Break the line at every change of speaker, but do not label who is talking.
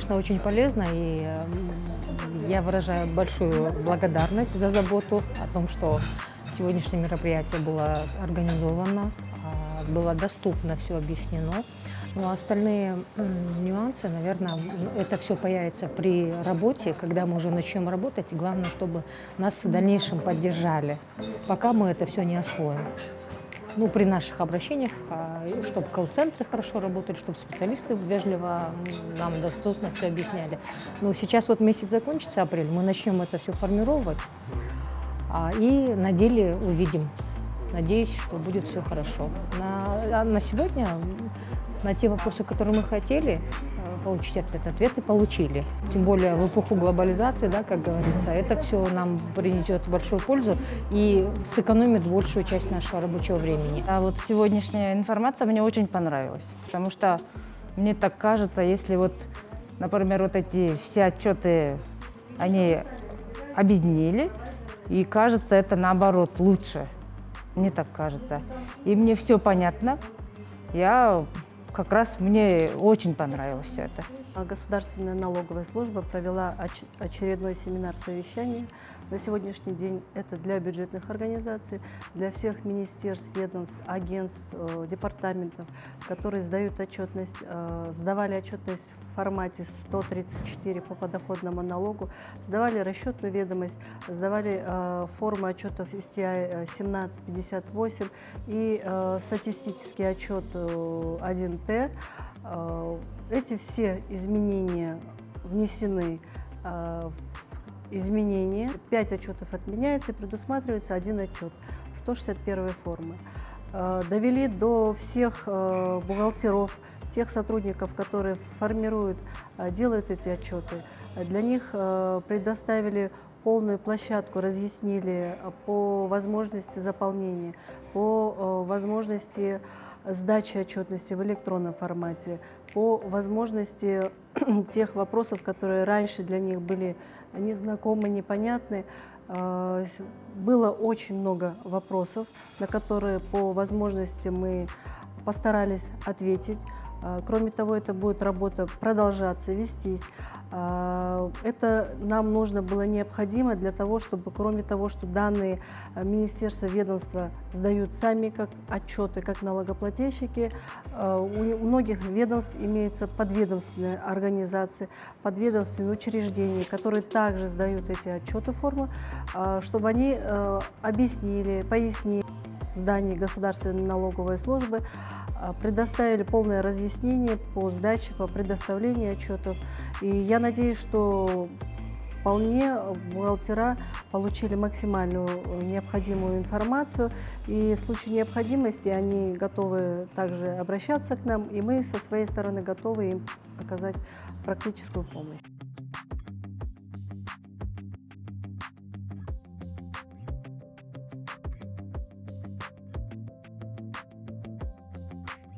конечно, очень полезно, и я выражаю большую благодарность за заботу о том, что сегодняшнее мероприятие было организовано, было доступно, все объяснено. Ну, а остальные нюансы, наверное, это все появится при работе, когда мы уже начнем работать. И главное, чтобы нас в дальнейшем поддержали, пока мы это все не освоим. Ну, при наших обращениях, чтобы колл-центры хорошо работали, чтобы специалисты вежливо нам доступно все объясняли. Но сейчас вот месяц закончится, апрель, мы начнем это все формировать, и на деле увидим. Надеюсь, что будет все хорошо. На сегодня, на те вопросы, которые мы хотели получить ответы получили. Тем более в эпоху глобализации, да, как говорится, это все нам принесет большую пользу и сэкономит большую часть нашего рабочего времени.
А вот сегодняшняя информация мне очень понравилась, потому что мне так кажется, если вот, например, вот эти все отчеты, они объединили, и кажется, это наоборот лучше. Мне так кажется. И мне все понятно. Мне очень понравилось все это.
Государственная налоговая служба провела очередной семинар-совещание. На сегодняшний день это для бюджетных организаций, для всех министерств, ведомств, агентств, департаментов, которые сдают отчетность, сдавали отчетность в формате 134 по подоходному налогу, сдавали расчетную ведомость, сдавали форму отчетов STI 1758 и статистический отчет 1Т. Эти все изменения внесены в изменения. 5 отчетов отменяется и предусматривается 1 отчет 161 формы. Довели до всех бухгалтеров, тех сотрудников, которые формируют, делают эти отчеты. Для них предоставили полную площадку, разъяснили по возможности заполнения, по возможности сдачи отчетности в электронном формате, по возможности тех вопросов, которые раньше для них были незнакомы, непонятны. Было очень много вопросов, на которые по возможности мы постарались ответить. Кроме того, это будет работа продолжаться, вестись. Это нам нужно было необходимо для того, чтобы, кроме того, что данные министерства, ведомства сдают сами как отчеты, как налогоплательщики, у многих ведомств имеются подведомственные организации, подведомственные учреждения, которые также сдают эти отчеты формы, чтобы они объяснили, пояснили в здании Государственной налоговой службы, предоставили полное разъяснение по сдаче, по предоставлению отчетов. И я надеюсь, что вполне бухгалтера получили максимальную необходимую информацию. И в случае необходимости они готовы также обращаться к нам, и мы со своей стороны готовы им оказать практическую помощь.